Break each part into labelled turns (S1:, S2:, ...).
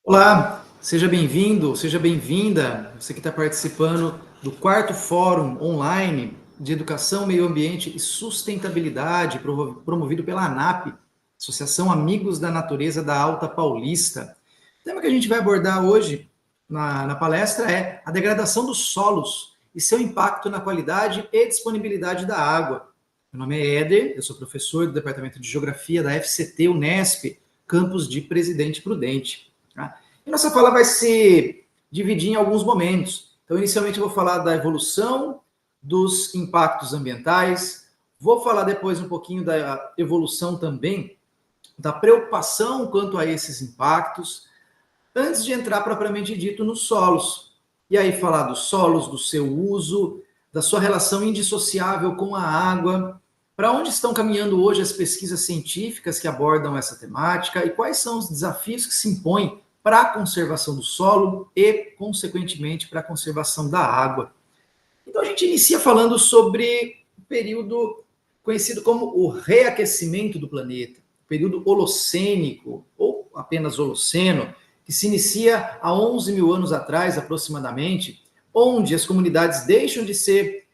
S1: Olá, seja bem-vindo, seja bem-vinda, você que está participando do quarto Fórum Online de Educação, Meio Ambiente e Sustentabilidade, promovido pela ANAP, Associação Amigos da Natureza da Alta Paulista. O tema que a gente vai abordar hoje na palestra é a degradação dos solos e seu impacto na qualidade e disponibilidade da água. Meu nome é Éder, eu sou professor do Departamento de Geografia da FCT Unesp, campus de Presidente Prudente. Tá? E nossa fala vai se dividir em alguns momentos. Então, inicialmente, eu vou falar da evolução dos impactos ambientais, vou falar depois um pouquinho da evolução também, da preocupação quanto a esses impactos, antes de entrar propriamente dito nos solos. E aí, falar dos solos, do seu uso, da sua relação indissociável com a água, para onde estão caminhando hoje as pesquisas científicas que abordam essa temática e quais são os desafios que se impõem para a conservação do solo e, consequentemente, para a conservação da água. Então, a gente inicia falando sobre o período conhecido como o reaquecimento do planeta, o período holocênico, ou apenas holoceno, que se inicia há 11 mil anos atrás, aproximadamente, onde as comunidades deixam de ser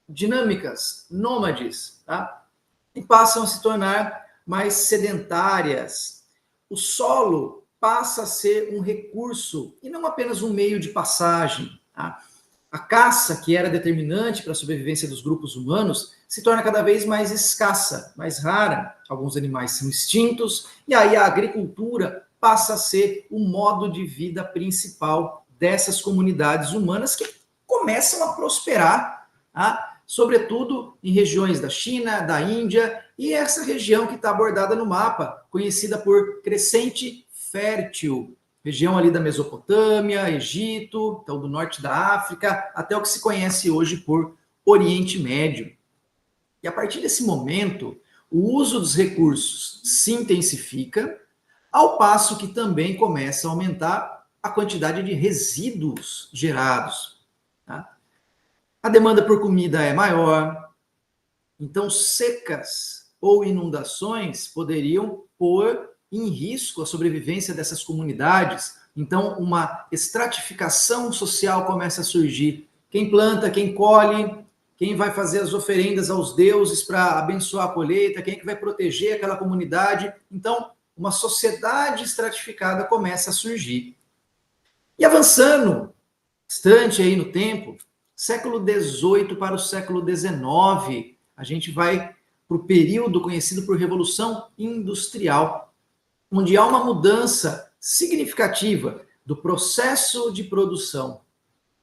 S1: dinâmicas, nômades, tá? E passam a se tornar mais sedentárias. O solo passa a ser um recurso e não apenas um meio de passagem. Tá? A caça, que era determinante para a sobrevivência dos grupos humanos, se torna cada vez mais escassa, mais rara. Alguns animais são extintos, e aí a agricultura passa a ser o modo de vida principal dessas comunidades humanas que começam a prosperar, tá? Sobretudo em regiões da China, da Índia, e essa região que está abordada no mapa, conhecida por Crescente Fértil, região ali da Mesopotâmia, Egito, então do norte da África, até o que se conhece hoje por Oriente Médio. E a partir desse momento, o uso dos recursos se intensifica, ao passo que também começa a aumentar a quantidade de resíduos gerados. Tá? A demanda por comida é maior, então secas ou inundações poderiam pôr em risco a sobrevivência dessas comunidades. Então, uma estratificação social começa a surgir. Quem planta, quem colhe, quem vai fazer as oferendas aos deuses para abençoar a colheita, quem é que vai proteger aquela comunidade. Então, uma sociedade estratificada começa a surgir. E avançando bastante aí no tempo, século XVIII para o século XIX, a gente vai para o período conhecido por Revolução Industrial, onde há uma mudança significativa do processo de produção.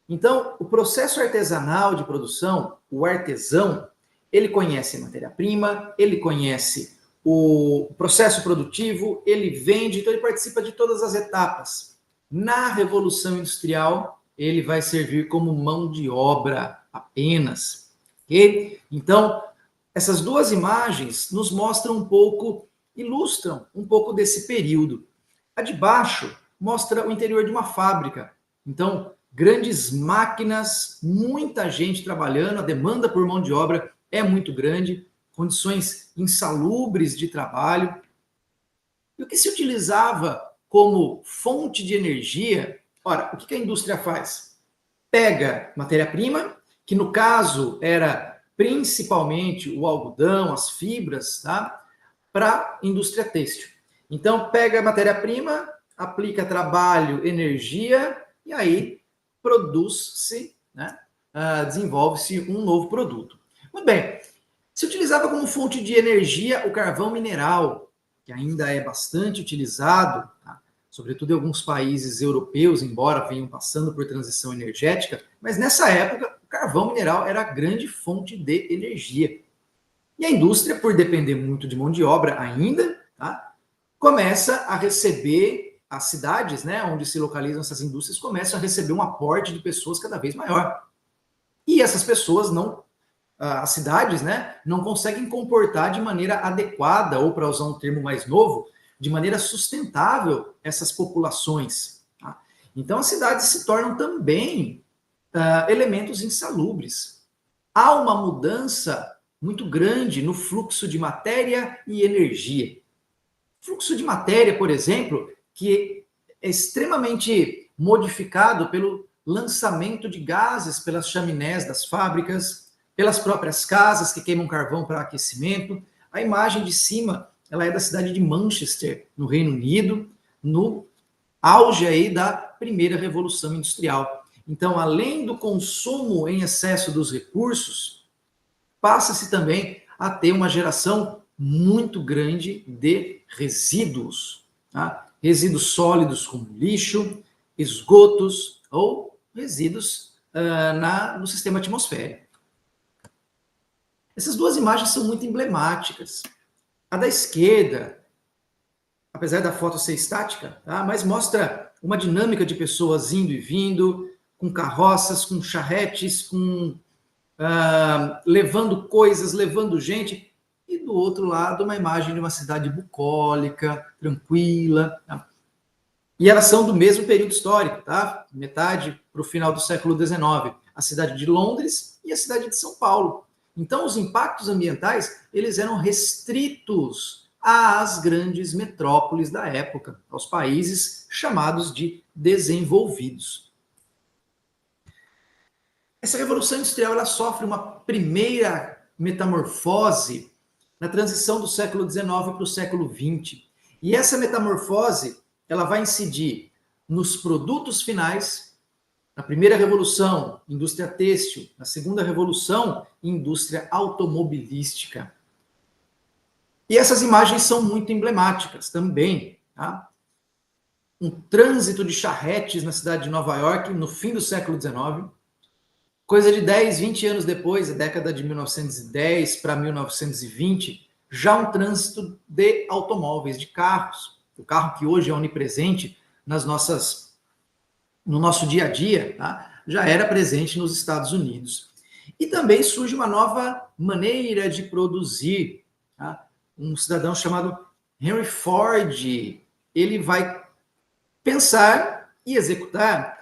S1: Então, o processo artesanal de produção, o artesão, ele conhece a matéria-prima, ele conhece o processo produtivo, ele vende, então ele participa de todas as etapas. Na Revolução Industrial, ele vai servir como mão de obra apenas. Okay? Então, essas duas imagens nos mostram um pouco, ilustram um pouco desse período. A de baixo mostra o interior de uma fábrica. Então, grandes máquinas, muita gente trabalhando, a demanda por mão de obra é muito grande, condições insalubres de trabalho. E o que se utilizava como fonte de energia, ora, o que a indústria faz? Pega matéria-prima, que no caso era principalmente o algodão, as fibras, tá? Para a indústria têxtil. Então, pega a matéria-prima, aplica trabalho, energia, e aí produz-se, né? Desenvolve-se um novo produto. Muito bem, se utilizava como fonte de energia o carvão mineral, que ainda é bastante utilizado, tá? Sobretudo em alguns países europeus, embora venham passando por transição energética, mas nessa época o carvão mineral era a grande fonte de energia. E a indústria, por depender muito de mão de obra ainda, tá? Começa a receber, as cidades, né, onde se localizam essas indústrias, começam a receber um aporte de pessoas cada vez maior. E essas pessoas não, as cidades, né, não conseguem comportar de maneira adequada, ou para usar um termo mais novo, de maneira sustentável essas populações. Tá? Então as cidades se tornam também elementos insalubres. Há uma mudança muito grande no fluxo de matéria e energia. Fluxo de matéria, por exemplo, que é extremamente modificado pelo lançamento de gases pelas chaminés das fábricas, pelas próprias casas que queimam carvão para aquecimento. A imagem de cima, ela é da cidade de Manchester, no Reino Unido, no auge aí da primeira revolução industrial. Então, além do consumo em excesso dos recursos, passa-se também a ter uma geração muito grande de resíduos, tá? Resíduos sólidos como lixo, esgotos ou resíduos no sistema atmosférico. Essas duas imagens são muito emblemáticas. A da esquerda, apesar da foto ser estática, tá? Mas mostra uma dinâmica de pessoas indo e vindo, com carroças, com charretes, levando coisas, levando gente. E do outro lado, uma imagem de uma cidade bucólica, tranquila. Tá? E elas são do mesmo período histórico, tá? Metade para o final do século XIX. A cidade de Londres e a cidade de São Paulo. Então, os impactos ambientais, eles eram restritos às grandes metrópoles da época, aos países chamados de desenvolvidos. Essa revolução industrial ela sofre uma primeira metamorfose na transição do século XIX para o século XX. E essa metamorfose ela vai incidir nos produtos finais. Na primeira revolução, indústria têxtil. Na segunda revolução, indústria automobilística. E essas imagens são muito emblemáticas também. Tá? Um trânsito de charretes na cidade de Nova York no fim do século XIX. Coisa de 10, 20 anos depois, a década de 1910 para 1920, já um trânsito de automóveis, de carros. O carro que hoje é onipresente no nosso dia a dia, tá? Já era presente nos Estados Unidos. E também surge uma nova maneira de produzir. Tá? Um cidadão chamado Henry Ford, ele vai pensar e executar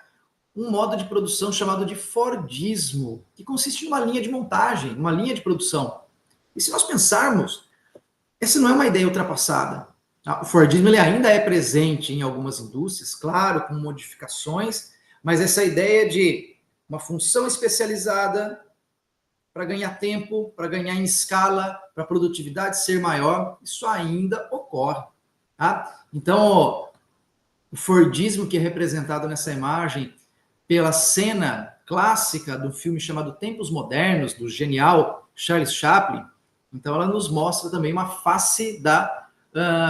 S1: um modo de produção chamado de Fordismo, que consiste numa linha de montagem, uma linha de produção. E se nós pensarmos, essa não é uma ideia ultrapassada. Tá? O Fordismo ele ainda é presente em algumas indústrias, claro, com modificações, mas essa ideia de uma função especializada para ganhar tempo, para ganhar em escala, para a produtividade ser maior, isso ainda ocorre. Tá? Então, o Fordismo que é representado nessa imagem pela cena clássica do filme chamado Tempos Modernos, do genial Charles Chaplin, então ela nos mostra também uma face da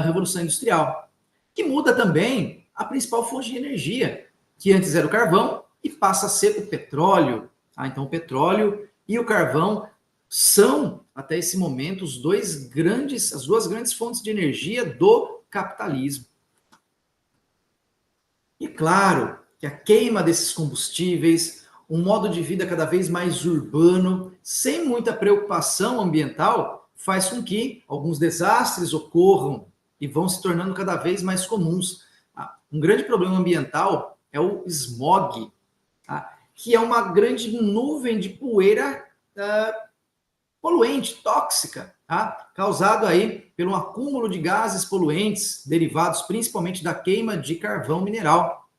S1: Revolução Industrial, que muda também a principal fonte de energia, que antes era o carvão e passa a ser o petróleo. Tá? Então o petróleo e o carvão são, até esse momento, as duas grandes fontes de energia do capitalismo. E claro que a queima desses combustíveis, um modo de vida cada vez mais urbano, sem muita preocupação ambiental, faz com que alguns desastres ocorram e vão se tornando cada vez mais comuns. Um grande problema ambiental é o smog, que é uma grande nuvem de poeira poluente, tóxica, causado aí pelo acúmulo de gases poluentes derivados principalmente da queima de carvão mineral.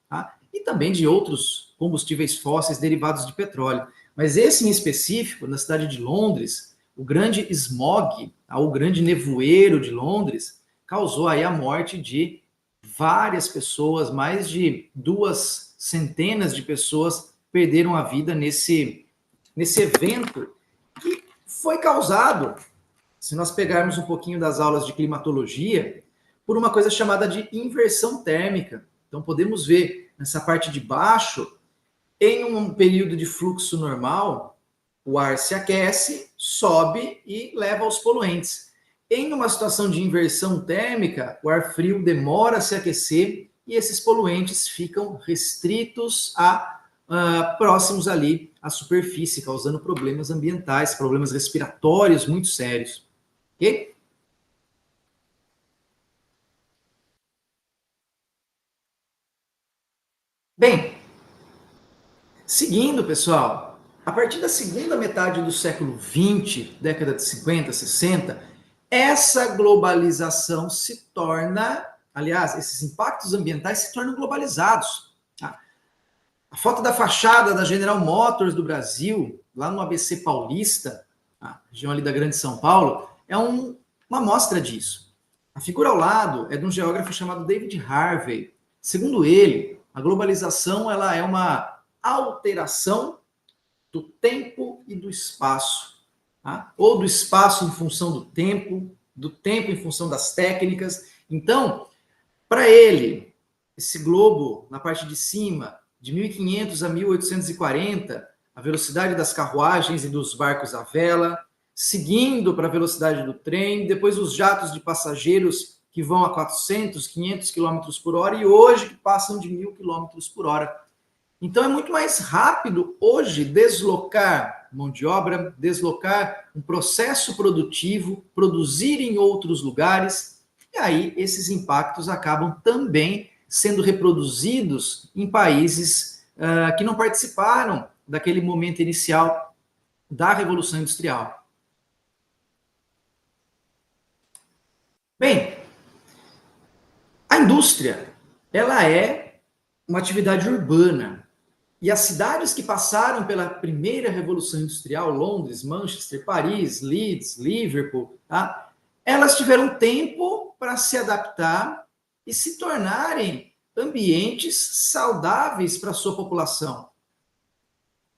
S1: E também de outros combustíveis fósseis derivados de petróleo. Mas esse em específico, na cidade de Londres, o grande smog, o grande nevoeiro de Londres, causou aí a morte de várias pessoas, mais de 200 de pessoas perderam a vida nesse evento que foi causado, se nós pegarmos um pouquinho das aulas de climatologia, por uma coisa chamada de inversão térmica. Então podemos ver nessa parte de baixo, em um período de fluxo normal, o ar se aquece, sobe e leva os poluentes. Em uma situação de inversão térmica, o ar frio demora a se aquecer e esses poluentes ficam restritos próximos ali à superfície, causando problemas ambientais, problemas respiratórios muito sérios. Ok? Bem, seguindo, pessoal, a partir da segunda metade do século XX, década de 50, 60, essa globalização se torna aliás, esses impactos ambientais se tornam globalizados. Tá? A foto da fachada da General Motors do Brasil, lá no ABC Paulista, a região ali da Grande São Paulo, é uma amostra disso. A figura ao lado é de um geógrafo chamado David Harvey. Segundo ele, a globalização ela é uma alteração do tempo e do espaço, tá? Ou do espaço em função do tempo em função das técnicas. Então, para ele, esse globo, na parte de cima, de 1500 a 1840, a velocidade das carruagens e dos barcos à vela, seguindo para a velocidade do trem, depois os jatos de passageiros que vão a 400, 500 km por hora, e hoje que passam de 1000 km por hora. Então é muito mais rápido hoje deslocar mão de obra, deslocar um processo produtivo, produzir em outros lugares, e aí esses impactos acabam também sendo reproduzidos em países que não participaram daquele momento inicial da Revolução Industrial. Bem, a indústria, ela é uma atividade urbana. E as cidades que passaram pela primeira Revolução Industrial, Londres, Manchester, Paris, Leeds, Liverpool, tá? Elas tiveram tempo para se adaptar e se tornarem ambientes saudáveis para a sua população.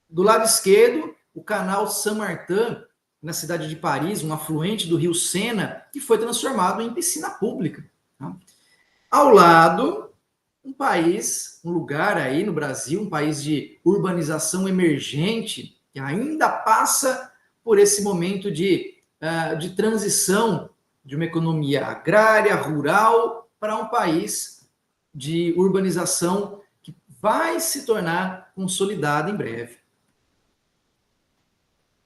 S1: Do lado esquerdo, o canal Saint-Martin, na cidade de Paris, um afluente do rio Sena, que foi transformado em piscina pública. Tá? Ao lado, um país, um lugar aí no Brasil, um país de urbanização emergente, que ainda passa por esse momento de transição de uma economia agrária, rural, para um país de urbanização que vai se tornar consolidada em breve.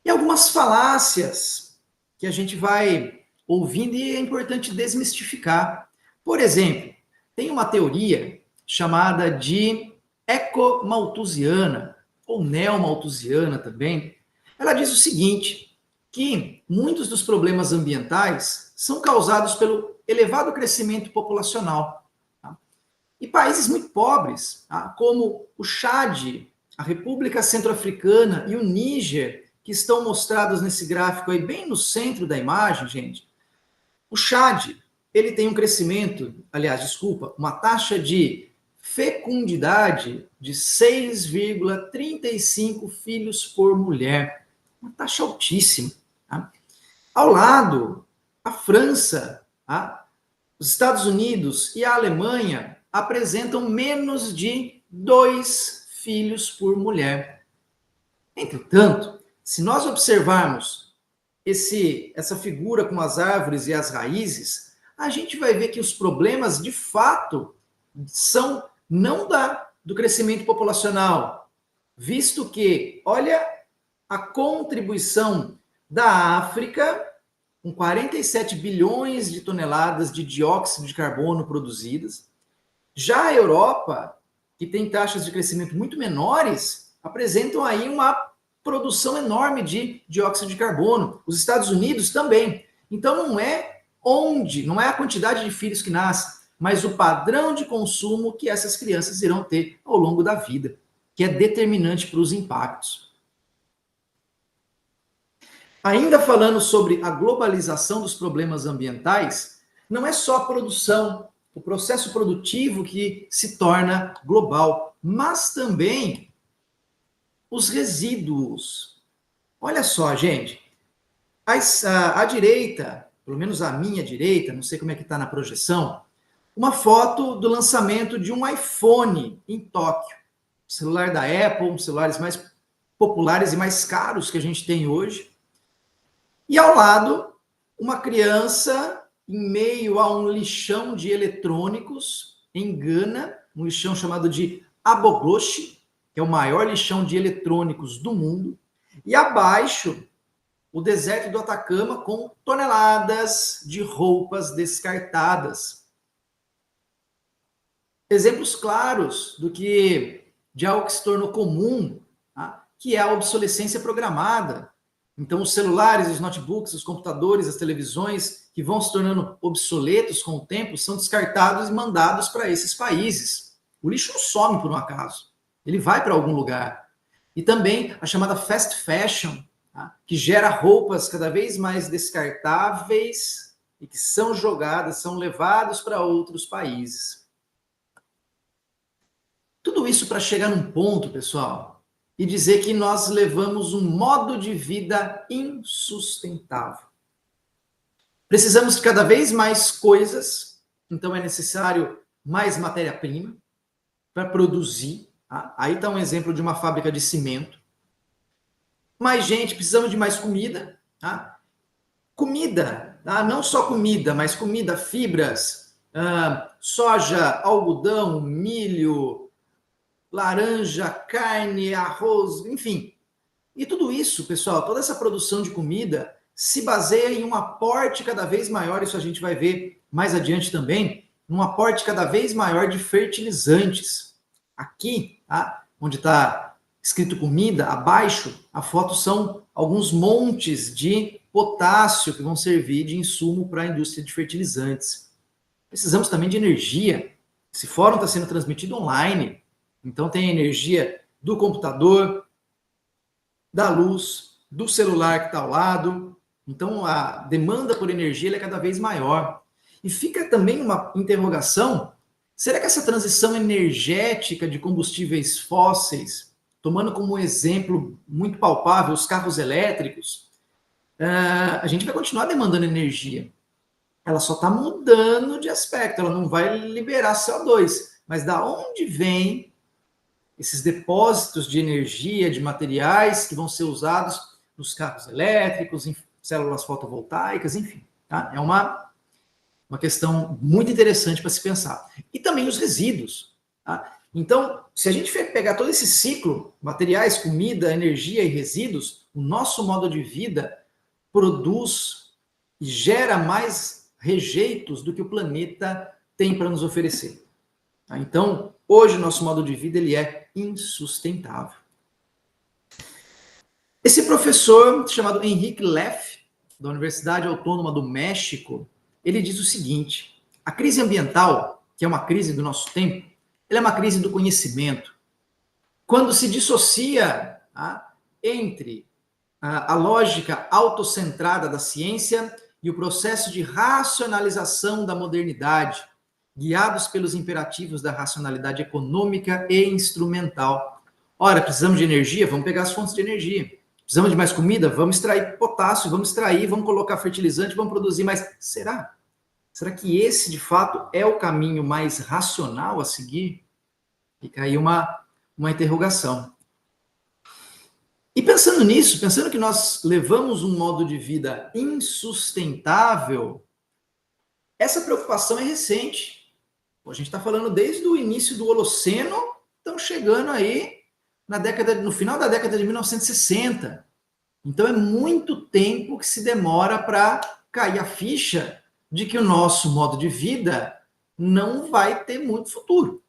S1: E algumas falácias que a gente vai ouvindo e é importante desmistificar. Por exemplo, tem uma teoria chamada de ecomalthusiana, ou neomalthusiana também. Ela diz o seguinte, que muitos dos problemas ambientais são causados pelo elevado crescimento populacional. Tá? E países muito pobres, tá? Como o Chad, a República Centro-Africana e o Níger, que estão mostrados nesse gráfico aí bem no centro da imagem, gente. O Chad, ele tem um crescimento, uma taxa de fecundidade de 6,35 filhos por mulher. Uma taxa altíssima. Tá? Ao lado, a França, tá? Os Estados Unidos e a Alemanha apresentam menos de 2 filhos por mulher. Entretanto, se nós observarmos essa figura com as árvores e as raízes, a gente vai ver que os problemas, de fato, são não do crescimento populacional, visto que, olha a contribuição da África, com 47 bilhões de toneladas de dióxido de carbono produzidas. Já a Europa, que tem taxas de crescimento muito menores, apresentam aí uma produção enorme de dióxido de carbono. Os Estados Unidos também. Então não é a quantidade de filhos que nascem, mas o padrão de consumo que essas crianças irão ter ao longo da vida, que é determinante para os impactos. Ainda falando sobre a globalização dos problemas ambientais, não é só a produção, o processo produtivo que se torna global, mas também os resíduos. Olha só, gente, à direita, pelo menos à minha direita, não sei como é que está na projeção, uma foto do lançamento de um iPhone em Tóquio. O celular da Apple, um dos celulares mais populares e mais caros que a gente tem hoje. E ao lado, uma criança em meio a um lixão de eletrônicos em Gana, um lixão chamado de Abogloshi, que é o maior lixão de eletrônicos do mundo. E abaixo, o deserto do Atacama com toneladas de roupas descartadas. Exemplos claros de algo que se tornou comum, tá? Que é a obsolescência programada. Então, os celulares, os notebooks, os computadores, as televisões, que vão se tornando obsoletos com o tempo, são descartados e mandados para esses países. O lixo não some por um acaso. Ele vai para algum lugar. E também a chamada fast fashion, tá? Que gera roupas cada vez mais descartáveis e que são jogadas, são levados para outros países. Tudo isso para chegar num ponto, pessoal, e dizer que nós levamos um modo de vida insustentável. Precisamos de cada vez mais coisas, então é necessário mais matéria-prima para produzir. Tá? Aí está um exemplo de uma fábrica de cimento. Mais gente, precisamos de mais comida. Tá? Comida, tá? Não só comida, mas comida, fibras, soja, algodão, milho, laranja, carne, arroz, enfim. E tudo isso, pessoal, toda essa produção de comida se baseia em um aporte cada vez maior, isso a gente vai ver mais adiante também, um aporte cada vez maior de fertilizantes. Aqui, tá? Onde está escrito comida, abaixo, a foto são alguns montes de potássio que vão servir de insumo para a indústria de fertilizantes. Precisamos também de energia. Esse fórum está sendo transmitido online, então tem a energia do computador, da luz, do celular que está ao lado. Então, a demanda por energia é cada vez maior. E fica também uma interrogação, será que essa transição energética de combustíveis fósseis, tomando como exemplo muito palpável os carros elétricos, a gente vai continuar demandando energia. Ela só está mudando de aspecto, ela não vai liberar CO2. Mas da onde vem esses depósitos de energia, de materiais que vão ser usados nos carros elétricos, em células fotovoltaicas, enfim. Tá? É uma questão muito interessante para se pensar. E também os resíduos. Tá? Então, se a gente pegar todo esse ciclo, materiais, comida, energia e resíduos, o nosso modo de vida produz e gera mais rejeitos do que o planeta tem para nos oferecer. Tá? Então, hoje o nosso modo de vida ele é insustentável. Esse professor, chamado Henrique Leff, da Universidade Autônoma do México, ele diz o seguinte: a crise ambiental, que é uma crise do nosso tempo, ela é uma crise do conhecimento. Quando se dissocia entre a lógica autocentrada da ciência e o processo de racionalização da modernidade, guiados pelos imperativos da racionalidade econômica e instrumental. Ora, precisamos de energia? Vamos pegar as fontes de energia. Precisamos de mais comida? Vamos extrair potássio, vamos extrair, vamos colocar fertilizante, vamos produzir mais. Será? Será que esse, de fato, é o caminho mais racional a seguir? Fica aí uma interrogação. E pensando nisso, pensando que nós levamos um modo de vida insustentável, essa preocupação é recente. A gente está falando desde o início do Holoceno, estamos chegando aí no final da década de 1960. Então é muito tempo que se demora para cair a ficha de que o nosso modo de vida não vai ter muito futuro.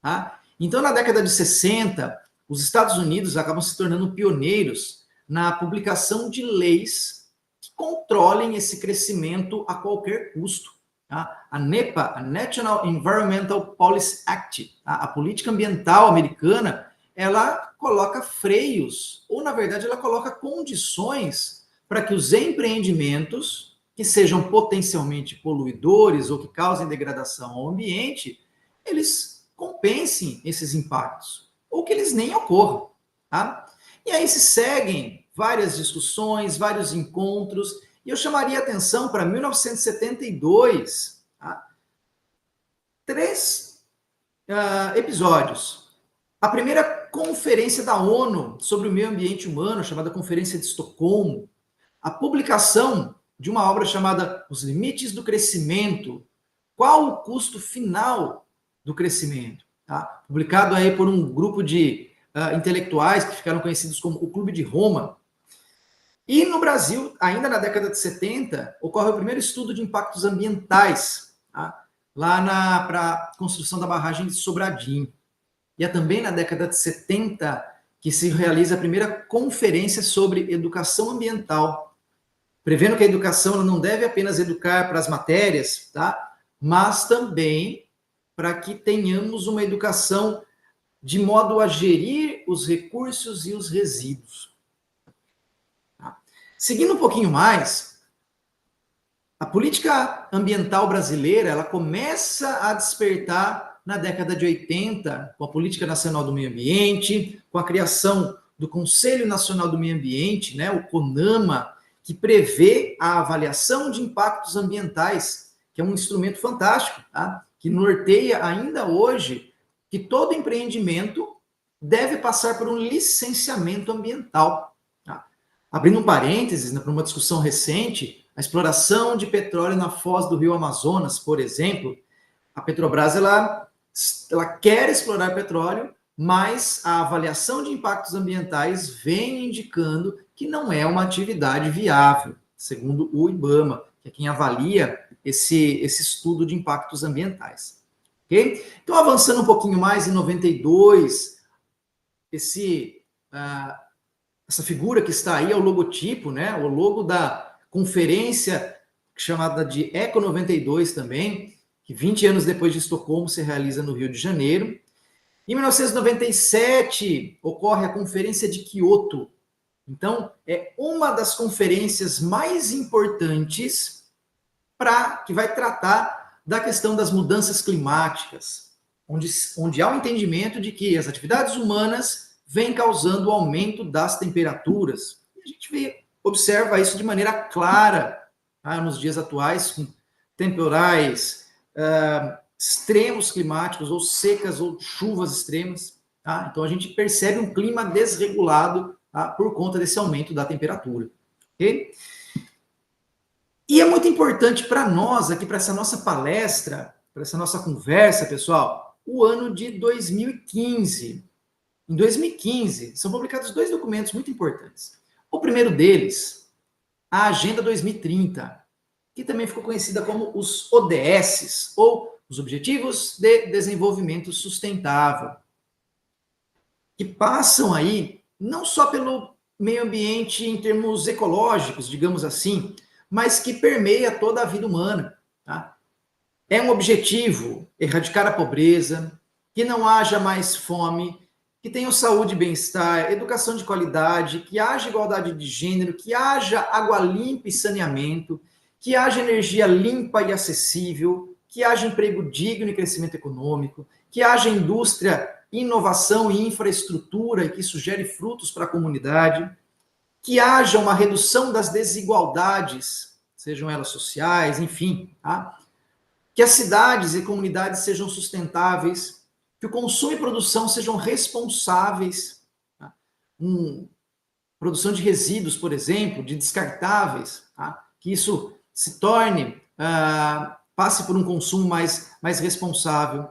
S1: Tá? Então, na década de 60, os Estados Unidos acabam se tornando pioneiros na publicação de leis que controlem esse crescimento a qualquer custo. Tá? A NEPA, a National Environmental Policy Act, tá? A política ambiental americana, ela coloca freios, ou na verdade ela coloca condições para que os empreendimentos que sejam potencialmente poluidores ou que causem degradação ao ambiente, eles compensem esses impactos, ou que eles nem ocorram. Tá? E aí se seguem várias discussões, vários encontros, e eu chamaria a atenção para 1972, tá? 3 episódios. A primeira conferência da ONU sobre o meio ambiente humano, chamada Conferência de Estocolmo, a publicação de uma obra chamada Os Limites do Crescimento, qual o custo final do crescimento? Tá? Publicado aí por um grupo de intelectuais que ficaram conhecidos como o Clube de Roma. E no Brasil, ainda na década de 70, ocorre o primeiro estudo de impactos ambientais, tá? Lá para a construção da barragem de Sobradinho. E é também na década de 70 que se realiza a primeira conferência sobre educação ambiental, prevendo que a educação ela não deve apenas educar para as matérias, tá? Mas também para que tenhamos uma educação de modo a gerir os recursos e os resíduos. Tá? Seguindo um pouquinho mais, a política ambiental brasileira ela começa a despertar na década de 80, com a Política Nacional do Meio Ambiente, com a criação do Conselho Nacional do Meio Ambiente, né, o CONAMA, que prevê a avaliação de impactos ambientais, que é um instrumento fantástico, tá? Que norteia ainda hoje que todo empreendimento deve passar por um licenciamento ambiental. Tá? Abrindo um parênteses, né, para uma discussão recente, a exploração de petróleo na foz do rio Amazonas, por exemplo, a Petrobras ela quer explorar petróleo, mas a avaliação de impactos ambientais vem indicando que não é uma atividade viável, segundo o IBAMA, que é quem avalia esse estudo de impactos ambientais. Okay? Então, avançando um pouquinho mais, em 92, essa figura que está aí é o logotipo, né? O logo da conferência chamada de Eco 92 também, que 20 anos depois de Estocolmo se realiza no Rio de Janeiro. Em 1997, ocorre a Conferência de Quioto. Então, é uma das conferências mais importantes que vai tratar da questão das mudanças climáticas, onde há o entendimento de que as atividades humanas vêm causando o aumento das temperaturas. E a gente observa isso de maneira clara, tá, nos dias atuais, com temporais, extremos climáticos, ou secas, ou chuvas extremas. Tá? Então, a gente percebe um clima desregulado, tá, por conta desse aumento da temperatura. Okay? E é muito importante para nós, aqui, para essa nossa palestra, para essa nossa conversa, pessoal, o ano de 2015. Em 2015, são publicados 2 documentos muito importantes. O primeiro deles, a Agenda 2030, que também ficou conhecida como os ODS, ou os Objetivos de Desenvolvimento Sustentável, que passam aí não só pelo meio ambiente em termos ecológicos, digamos assim, mas que permeia toda a vida humana. Tá? É um objetivo erradicar a pobreza, que não haja mais fome, que tenha saúde e bem-estar, educação de qualidade, que haja igualdade de gênero, que haja água limpa e saneamento, que haja energia limpa e acessível, que haja emprego digno e crescimento econômico, que haja indústria, inovação e infraestrutura e que isso gere frutos para a comunidade, que haja uma redução das desigualdades, sejam elas sociais, enfim, tá? Que as cidades e comunidades sejam sustentáveis, que o consumo e produção sejam responsáveis, tá? Produção de resíduos, por exemplo, de descartáveis, tá? Que isso se torne, passe por um consumo mais responsável,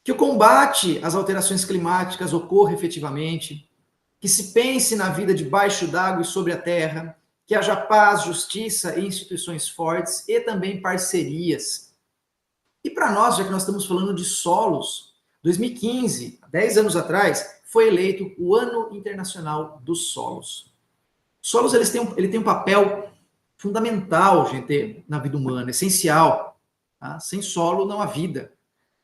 S1: que o combate às alterações climáticas ocorra efetivamente, que se pense na vida debaixo d'água e sobre a terra, que haja paz, justiça e instituições fortes e também parcerias. E para nós, já que nós estamos falando de solos, 2015, 10 anos atrás, foi eleito o Ano Internacional dos Solos. Solos ele tem um papel fundamental, gente, na vida humana, essencial. Tá? Sem solo não há vida.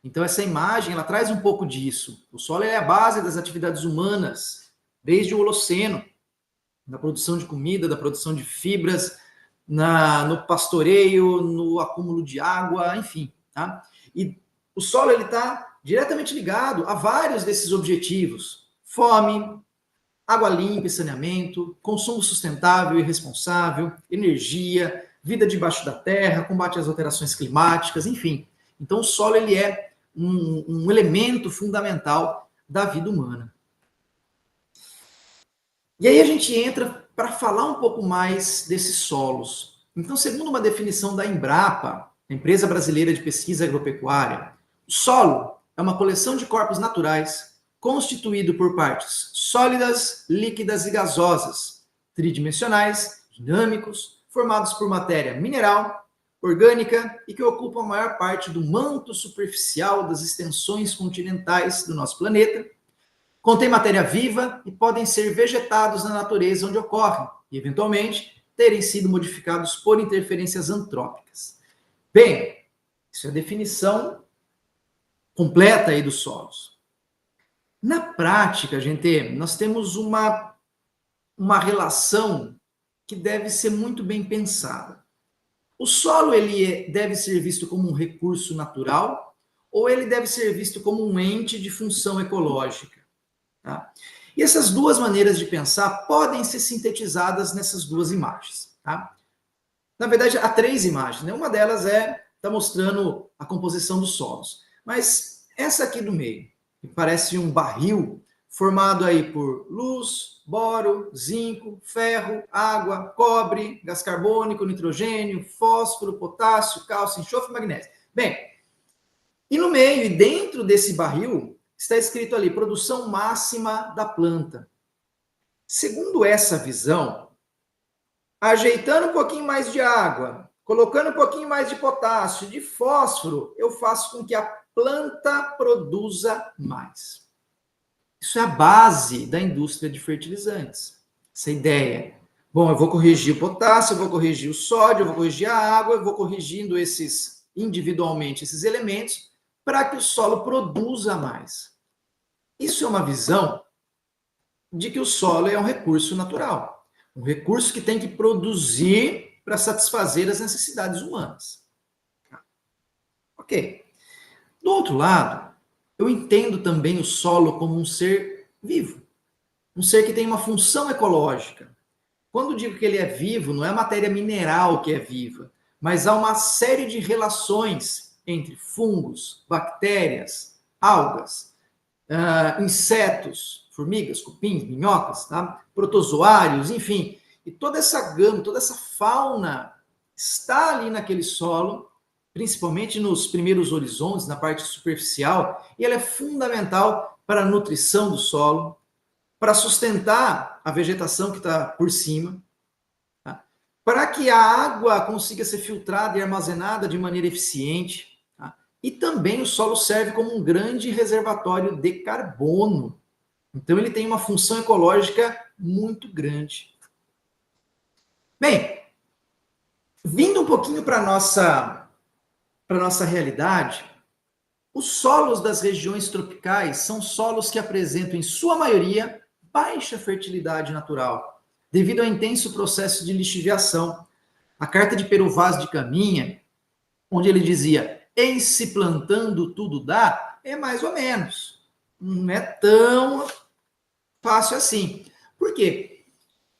S1: Então essa imagem ela traz um pouco disso. O solo é a base das atividades humanas, desde o Holoceno, na produção de comida, da produção de fibras, no pastoreio, no acúmulo de água, enfim. Tá? E o solo está diretamente ligado a vários desses objetivos. Fome, água limpa e saneamento, consumo sustentável e responsável, energia, vida debaixo da terra, combate às alterações climáticas, enfim. Então o solo ele é um elemento fundamental da vida humana. E aí a gente entra para falar um pouco mais desses solos. Então, segundo uma definição da Embrapa, Empresa Brasileira de Pesquisa Agropecuária, o solo é uma coleção de corpos naturais constituído por partes sólidas, líquidas e gasosas, tridimensionais, dinâmicos, formados por matéria mineral, orgânica e que ocupam a maior parte do manto superficial das extensões continentais do nosso planeta, Contém matéria viva e podem ser vegetados na natureza onde ocorrem e, eventualmente, terem sido modificados por interferências antrópicas. Bem, isso é a definição completa aí dos solos. Na prática, gente, nós temos uma relação que deve ser muito bem pensada. O solo deve ser visto como um recurso natural ou ele deve ser visto como um ente de função ecológica? Tá? E essas duas maneiras de pensar podem ser sintetizadas nessas duas imagens. Tá? Na verdade, há três imagens. Né? Uma delas está mostrando a composição dos solos. Mas essa aqui do meio, que parece um barril formado aí por luz, boro, zinco, ferro, água, cobre, gás carbônico, nitrogênio, fósforo, potássio, cálcio, enxofre e magnésio. Bem, e no meio e dentro desse barril está escrito ali, produção máxima da planta. Segundo essa visão, ajeitando um pouquinho mais de água, colocando um pouquinho mais de potássio, de fósforo, eu faço com que a planta produza mais. Isso é a base da indústria de fertilizantes. Essa ideia. Bom, eu vou corrigir o potássio, eu vou corrigir o sódio, eu vou corrigir a água, eu vou corrigindo individualmente esses elementos para que o solo produza mais. Isso é uma visão de que o solo é um recurso natural, um recurso que tem que produzir para satisfazer as necessidades humanas. Ok. Do outro lado, eu entendo também o solo como um ser vivo, um ser que tem uma função ecológica. Quando digo que ele é vivo, não é a matéria mineral que é viva, mas há uma série de relações entre fungos, bactérias, algas, insetos, formigas, cupins, minhocas, tá? Protozoários, enfim. E toda essa gama, toda essa fauna está ali naquele solo, principalmente nos primeiros horizontes, na parte superficial, e ela é fundamental para a nutrição do solo, para sustentar a vegetação que está por cima, tá? Para que a água consiga ser filtrada e armazenada de maneira eficiente. Tá? E também o solo serve como um grande reservatório de carbono. Então, ele tem uma função ecológica muito grande. Bem, vindo um pouquinho para a nossa realidade, os solos das regiões tropicais são solos que apresentam, em sua maioria, baixa fertilidade natural, devido ao intenso processo de lixiviação. A carta de Pero Vaz de Caminha, onde ele dizia, em se plantando tudo dá, é mais ou menos. Não é tão fácil assim. Por quê?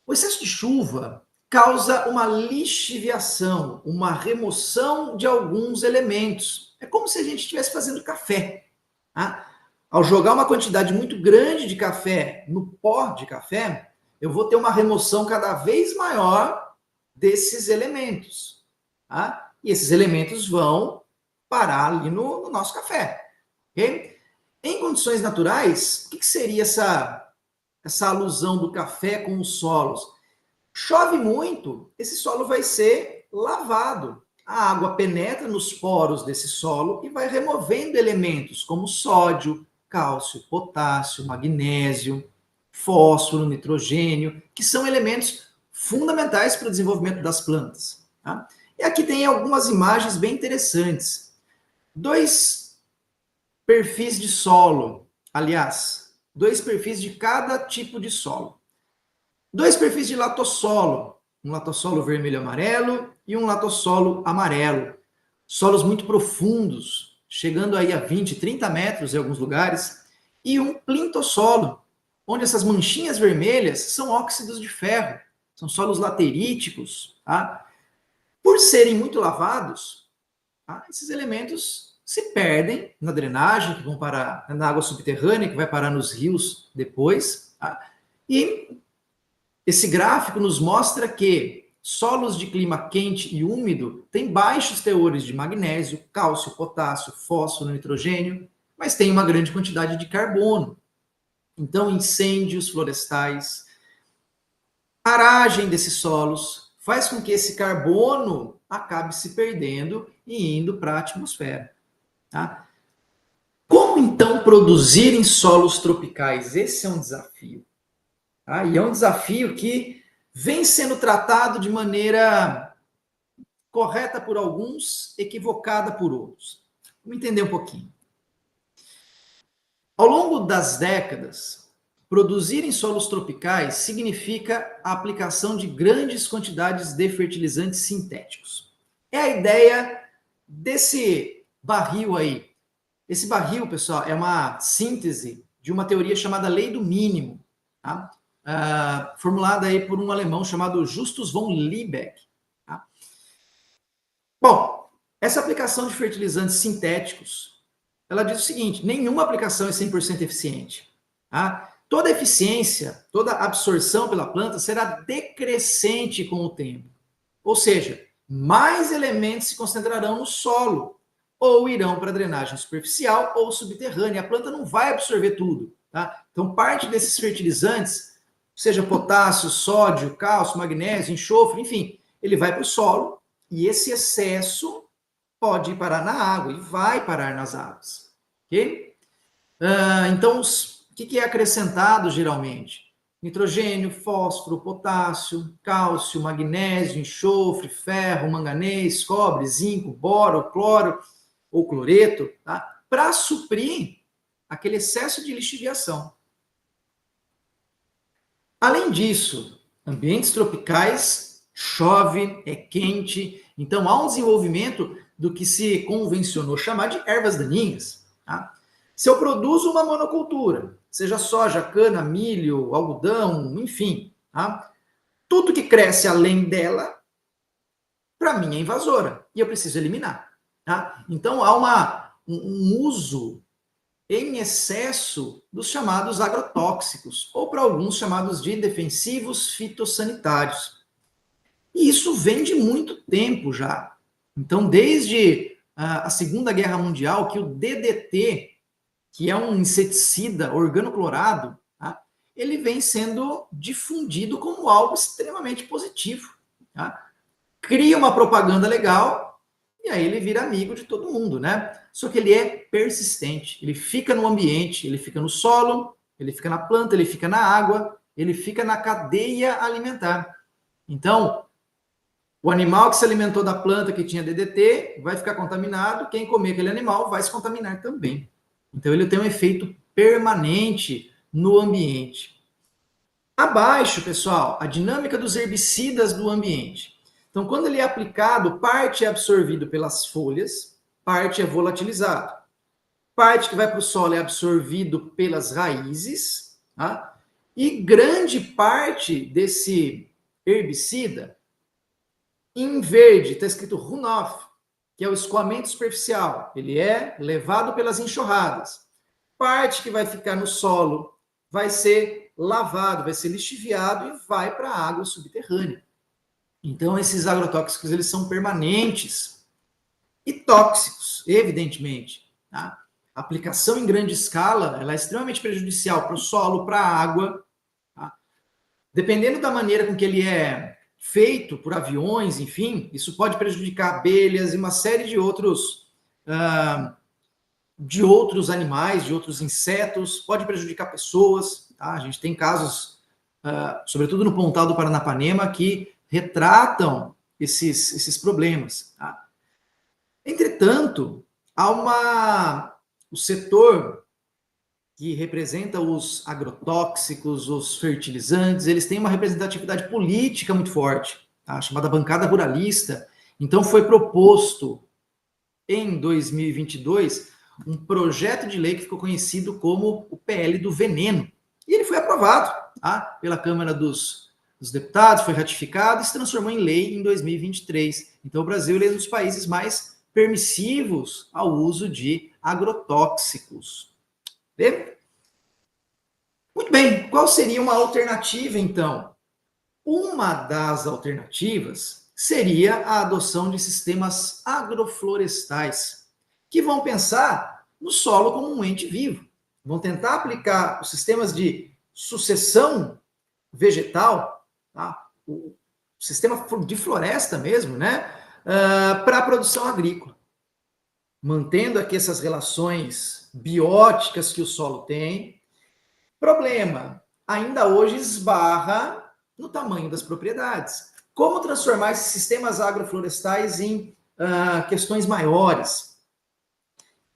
S1: O excesso de chuva causa uma lixiviação, uma remoção de alguns elementos. É como se a gente estivesse fazendo café. Tá? Ao jogar uma quantidade muito grande de café no pó de café, eu vou ter uma remoção cada vez maior desses elementos. Tá? E esses elementos vão parar ali no nosso café. Okay? Em condições naturais, o que seria essa alusão do café com os solos? Chove muito, esse solo vai ser lavado. A água penetra nos poros desse solo e vai removendo elementos como sódio, cálcio, potássio, magnésio, fósforo, nitrogênio, que são elementos fundamentais para o desenvolvimento das plantas. Tá? E aqui tem algumas imagens bem interessantes. Dois perfis de solo, aliás, dois perfis de cada tipo de solo. Dois perfis de latossolo, um latossolo vermelho-amarelo e um latossolo amarelo. Solos muito profundos, chegando aí a 20, 30 metros em alguns lugares, e um plintossolo, onde essas manchinhas vermelhas são óxidos de ferro, são solos lateríticos. Tá? Por serem muito lavados, tá? Esses elementos se perdem na drenagem, que vão parar na água subterrânea, que vai parar nos rios depois, tá? E esse gráfico nos mostra que solos de clima quente e úmido têm baixos teores de magnésio, cálcio, potássio, fósforo, nitrogênio, mas tem uma grande quantidade de carbono. Então, incêndios florestais, aragem desses solos, faz com que esse carbono acabe se perdendo e indo para a atmosfera. Tá? Como então Então, produzir em solos tropicais, esse é um desafio. Tá? E é um desafio que vem sendo tratado de maneira correta por alguns, equivocada por outros. Vamos entender um pouquinho. Ao longo das décadas, produzir em solos tropicais significa a aplicação de grandes quantidades de fertilizantes sintéticos. É a ideia desse barril aí. Esse barril, pessoal, é uma síntese de uma teoria chamada Lei do Mínimo, tá? Formulada aí por um alemão chamado Justus von Liebig. Tá? Bom, essa aplicação de fertilizantes sintéticos, ela diz o seguinte: nenhuma aplicação é 100% eficiente. Tá? Toda eficiência, toda absorção pela planta será decrescente com o tempo. Ou seja, mais elementos se concentrarão no solo, ou irão para a drenagem superficial ou subterrânea. A planta não vai absorver tudo. Tá? Então, parte desses fertilizantes, seja potássio, sódio, cálcio, magnésio, enxofre, enfim, ele vai para o solo e esse excesso pode ir parar na água e vai parar nas águas. Ok? Então, o que é acrescentado geralmente? Nitrogênio, fósforo, potássio, cálcio, magnésio, enxofre, ferro, manganês, cobre, zinco, boro, cloro ou cloreto, tá? Para suprir aquele excesso de lixiviação. Além disso, ambientes tropicais, chove, é quente, então há um desenvolvimento do que se convencionou chamar de ervas daninhas. Tá? Se eu produzo uma monocultura, seja soja, cana, milho, algodão, enfim, tá? Tudo que cresce além dela, para mim é invasora e eu preciso eliminar. Tá? Então há um uso em excesso dos chamados agrotóxicos, ou para alguns chamados de defensivos fitossanitários. E isso vem de muito tempo já. Então, desde a Segunda Guerra Mundial, que o DDT, que é um inseticida organoclorado, tá? Ele vem sendo difundido como algo extremamente positivo. Tá? Cria uma propaganda legal e aí ele vira amigo de todo mundo, né? Só que ele é persistente, ele fica no ambiente, ele fica no solo, ele fica na planta, ele fica na água, ele fica na cadeia alimentar. Então, o animal que se alimentou da planta que tinha DDT vai ficar contaminado, quem comer aquele animal vai se contaminar também. Então, ele tem um efeito permanente no ambiente. Abaixo, pessoal, a dinâmica dos herbicidas do ambiente. Então, quando ele é aplicado, parte é absorvido pelas folhas, parte é volatilizado. Parte que vai para o solo é absorvido pelas raízes, tá? E grande parte desse herbicida, em verde, está escrito runoff, que é o escoamento superficial. Ele é levado pelas enxurradas. Parte que vai ficar no solo vai ser lavado, vai ser lixiviado e vai para a água subterrânea. Então, esses agrotóxicos, eles são permanentes e tóxicos, evidentemente. Tá? A aplicação em grande escala, ela é extremamente prejudicial para o solo, para a água. Tá? Dependendo da maneira com que ele é feito por aviões, enfim, isso pode prejudicar abelhas e uma série de outros animais, de outros insetos, pode prejudicar pessoas. Tá? A gente tem casos, sobretudo no Pontal do Paranapanema, que retratam esses problemas. Tá? Entretanto, o setor que representa os agrotóxicos, os fertilizantes, eles têm uma representatividade política muito forte, tá? Chamada bancada ruralista. Então, foi proposto em 2022 um projeto de lei que ficou conhecido como o PL do Veneno. E ele foi aprovado, tá? Pela Câmara dos Deputados, foi ratificado e se transformou em lei em 2023. Então, o Brasil é um dos países mais permissivos ao uso de agrotóxicos. Muito bem, qual seria uma alternativa, então? Uma das alternativas seria a adoção de sistemas agroflorestais, que vão pensar no solo como um ente vivo. Vão tentar aplicar os sistemas de sucessão vegetal, tá? O sistema de floresta mesmo, né? Para a produção agrícola. Mantendo aqui essas relações bióticas que o solo tem. Problema, ainda hoje esbarra no tamanho das propriedades. Como transformar esses sistemas agroflorestais em questões maiores?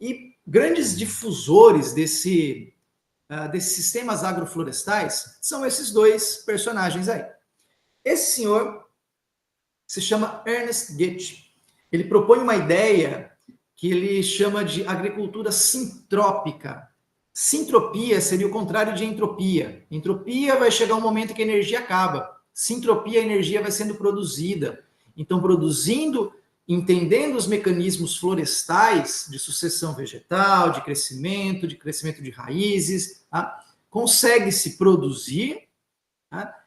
S1: E grandes difusores desses sistemas agroflorestais são esses dois personagens aí. Esse senhor se chama Ernest Goethe. Ele propõe uma ideia que ele chama de agricultura sintrópica. Sintropia seria o contrário de entropia. Entropia vai chegar um momento que a energia acaba. Sintropia, a energia vai sendo produzida. Então, produzindo, entendendo os mecanismos florestais de sucessão vegetal, de crescimento de raízes, tá? Consegue-se produzir, tá?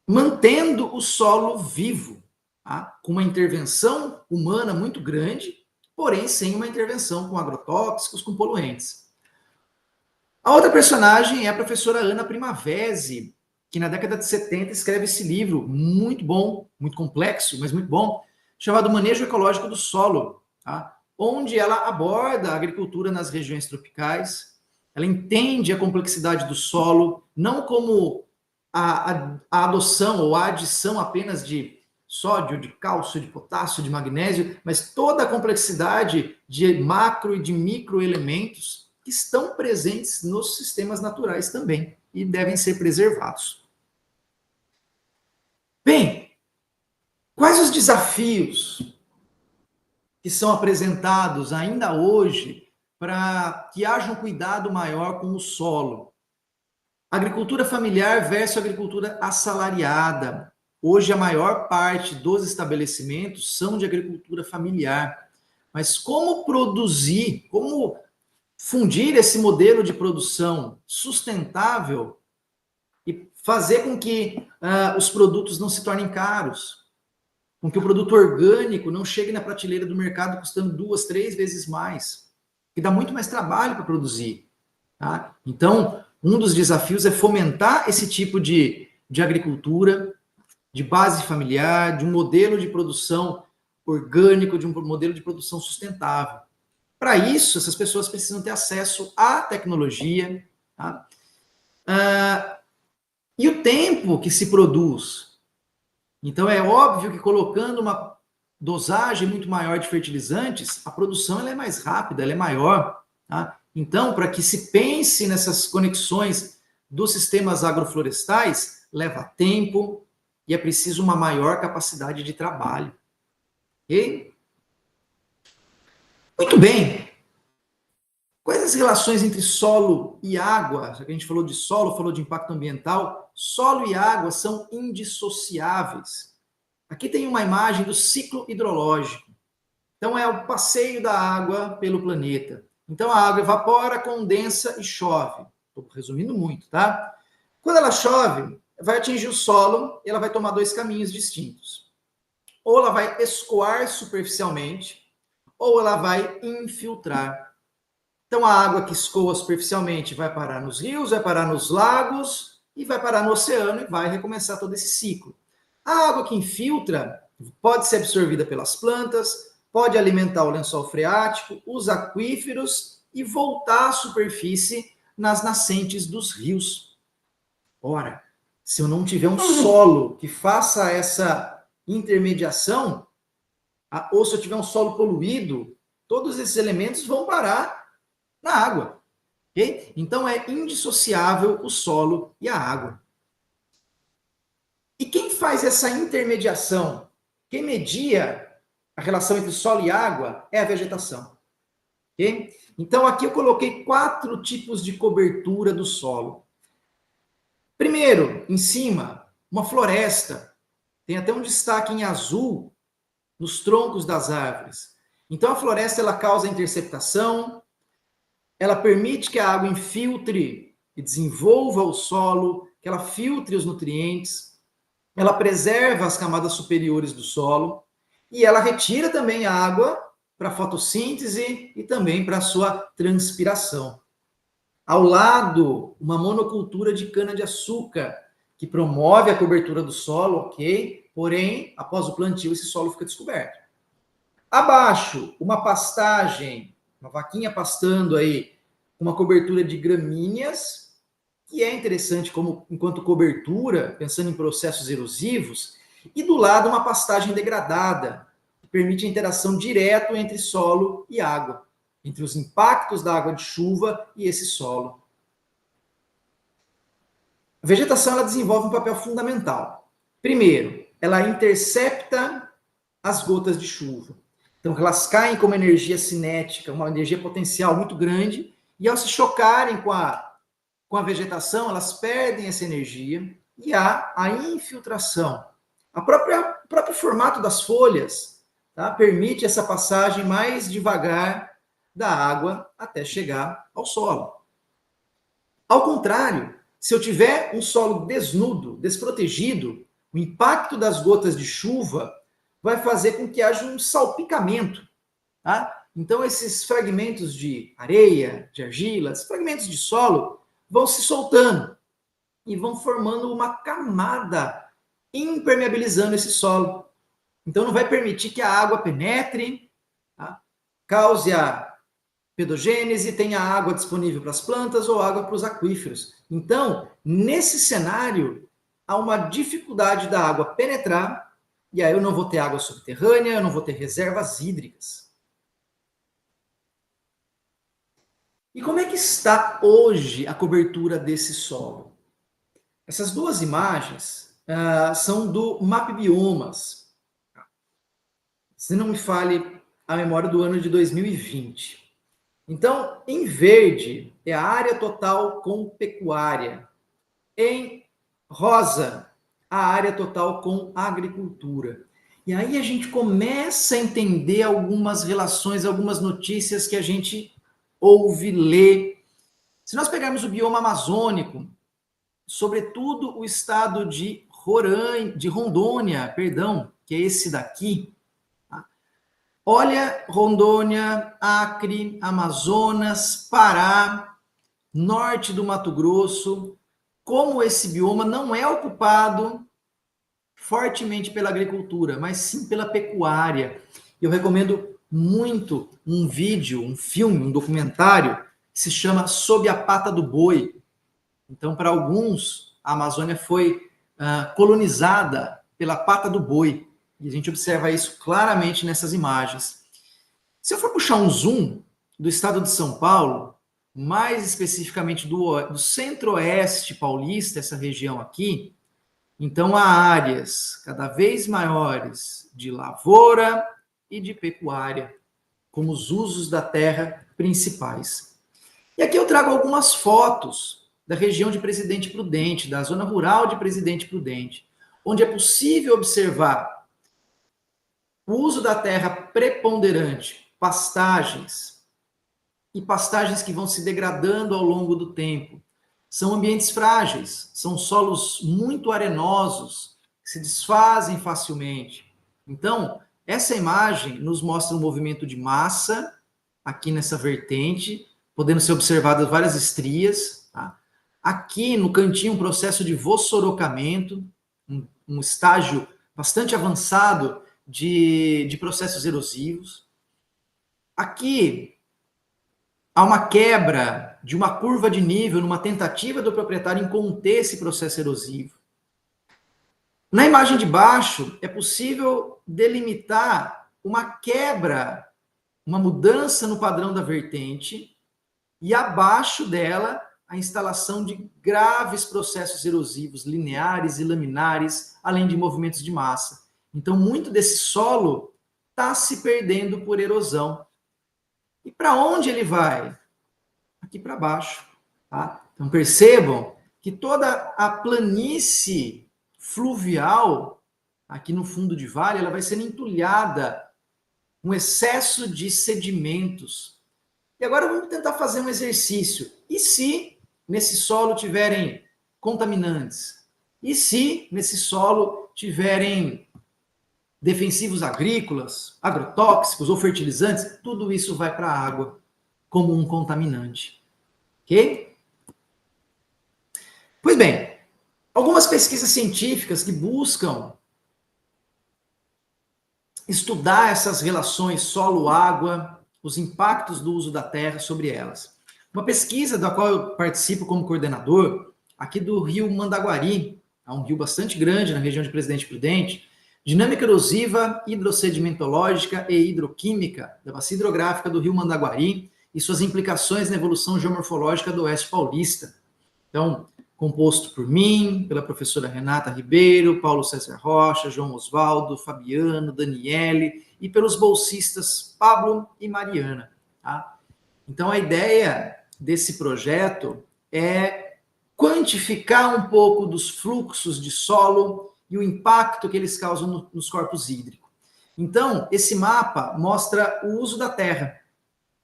S1: Mantendo o solo vivo, tá? Com uma intervenção humana muito grande, porém sem uma intervenção com agrotóxicos, com poluentes. A outra personagem é a professora Ana Primavesi, que na década de 70 escreve esse livro muito bom, muito complexo, mas muito bom, chamado Manejo Ecológico do Solo, tá? Onde ela aborda a agricultura nas regiões tropicais, ela entende a complexidade do solo, não como a adoção ou a adição apenas de sódio, de cálcio, de potássio, de magnésio, mas toda a complexidade de macro e de microelementos que estão presentes nos sistemas naturais também e devem ser preservados. Bem, quais os desafios que são apresentados ainda hoje para que haja um cuidado maior com o solo? Agricultura familiar versus agricultura assalariada. Hoje, a maior parte dos estabelecimentos são de agricultura familiar. Mas como produzir, como fundir esse modelo de produção sustentável e fazer com que os produtos não se tornem caros, com que o produto orgânico não chegue na prateleira do mercado custando 2, 3 vezes mais, que dá muito mais trabalho para produzir. Tá? Então, um dos desafios é fomentar esse tipo de agricultura, de base familiar, de um modelo de produção orgânico, de um modelo de produção sustentável. Para isso, essas pessoas precisam ter acesso à tecnologia, tá? E o tempo que se produz. Então, é óbvio que colocando uma dosagem muito maior de fertilizantes, a produção ela é mais rápida, ela é maior. Tá? Então, para que se pense nessas conexões dos sistemas agroflorestais, leva tempo e é preciso uma maior capacidade de trabalho. Ok? Muito bem. Quais as relações entre solo e água? Já que a gente falou de solo, falou de impacto ambiental, solo e água são indissociáveis. Aqui tem uma imagem do ciclo hidrológico. Então, é o passeio da água pelo planeta. Então, a água evapora, condensa e chove. Estou resumindo muito, tá? Quando ela chove, vai atingir o solo e ela vai tomar 2 caminhos distintos. Ou ela vai escoar superficialmente, ou ela vai infiltrar. Então, a água que escoa superficialmente vai parar nos rios, vai parar nos lagos e vai parar no oceano e vai recomeçar todo esse ciclo. A água que infiltra pode ser absorvida pelas plantas, pode alimentar o lençol freático, os aquíferos e voltar à superfície nas nascentes dos rios. Ora, se eu não tiver um solo que faça essa intermediação, ou se eu tiver um solo poluído, todos esses elementos vão parar na água. Okay? Então, é indissociável o solo e a água. E quem faz essa intermediação, quem media a relação entre solo e água, é a vegetação. Okay? Então, aqui eu coloquei 4 tipos de cobertura do solo. Primeiro, em cima, uma floresta. Tem até um destaque em azul nos troncos das árvores. Então, a floresta ela causa interceptação, ela permite que a água infiltre e desenvolva o solo, que ela filtre os nutrientes, ela preserva as camadas superiores do solo e ela retira também a água para a fotossíntese e também para a sua transpiração. Ao lado, uma monocultura de cana-de-açúcar, que promove a cobertura do solo, ok? Porém, após o plantio, esse solo fica descoberto. Abaixo, uma pastagem, uma vaquinha pastando aí uma cobertura de gramíneas, que é interessante como enquanto cobertura, pensando em processos erosivos, e do lado uma pastagem degradada, que permite a interação direta entre solo e água, entre os impactos da água de chuva e esse solo. A vegetação ela desenvolve um papel fundamental. Primeiro, ela intercepta as gotas de chuva. Então, elas caem com uma energia cinética, uma energia potencial muito grande, e ao se chocarem com a vegetação, elas perdem essa energia e há a infiltração. O próprio formato das folhas, tá, permite essa passagem mais devagar da água até chegar ao solo. Ao contrário, se eu tiver um solo desnudo, desprotegido, o impacto das gotas de chuva vai fazer com que haja um salpicamento. Tá? Então, esses fragmentos de areia, de argila, esses fragmentos de solo vão se soltando e vão formando uma camada, impermeabilizando esse solo. Então, não vai permitir que a água penetre, tá? Cause a pedogênese, tenha água disponível para as plantas ou água para os aquíferos. Então, nesse cenário, há uma dificuldade da água penetrar, e aí eu não vou ter água subterrânea, eu não vou ter reservas hídricas. E como é que está hoje a cobertura desse solo? Essas duas imagens são do MapBiomas. Se não me falhe a memória do ano de 2020. Então, em verde é a área total com pecuária. Em rosa, a área total com agricultura. E aí a gente começa a entender algumas relações, algumas notícias que a gente ouve, lê. Se nós pegarmos o bioma amazônico, sobretudo o estado de Rondônia, que é esse daqui, olha, Rondônia, Acre, Amazonas, Pará, norte do Mato Grosso, como esse bioma não é ocupado fortemente pela agricultura, mas sim pela pecuária. Eu recomendo muito um vídeo, um filme, um documentário que se chama Sob a Pata do Boi. Então, para alguns, a Amazônia foi colonizada pela pata do boi. E a gente observa isso claramente nessas imagens. Se eu for puxar um zoom do estado de São Paulo, mais especificamente do centro-oeste paulista, essa região aqui, então há áreas cada vez maiores de lavoura e de pecuária, como os usos da terra principais. E aqui eu trago algumas fotos da região de Presidente Prudente, da zona rural de Presidente Prudente, onde é possível observar o uso da terra preponderante, pastagens, e pastagens que vão se degradando ao longo do tempo. São ambientes frágeis, são solos muito arenosos, que se desfazem facilmente. Então, essa imagem nos mostra um movimento de massa, aqui nessa vertente, podendo ser observadas várias estrias. Tá? Aqui no cantinho, um processo de vossorocamento, um estágio bastante avançado de processos erosivos. Aqui há uma quebra de uma curva de nível numa tentativa do proprietário em conter esse processo erosivo. Na imagem de baixo, é possível delimitar uma quebra, uma mudança no padrão da vertente, e abaixo dela, a instalação de graves processos erosivos lineares e laminares, além de movimentos de massa. Então, muito desse solo está se perdendo por erosão. E para onde ele vai? Aqui para baixo. Tá? Então, percebam que toda a planície fluvial, aqui no fundo de vale, ela vai sendo entulhada, um excesso de sedimentos. E agora vamos tentar fazer um exercício. E se nesse solo tiverem contaminantes? E se nesse solo tiverem defensivos agrícolas, agrotóxicos ou fertilizantes? Tudo isso vai para a água como um contaminante. Ok? Pois bem, algumas pesquisas científicas que buscam estudar essas relações solo-água, os impactos do uso da terra sobre elas. Uma pesquisa da qual eu participo como coordenador, aqui do rio Mandaguari, é um rio bastante grande na região de Presidente Prudente, dinâmica erosiva, hidrossedimentológica e hidroquímica da bacia hidrográfica do rio Mandaguari e suas implicações na evolução geomorfológica do Oeste Paulista. Então, composto por mim, pela professora Renata Ribeiro, Paulo César Rocha, João Osvaldo, Fabiano, Daniele e pelos bolsistas Pablo e Mariana. Tá? Então, a ideia desse projeto é quantificar um pouco dos fluxos de solo e o impacto que eles causam nos corpos hídricos. Então, esse mapa mostra o uso da terra.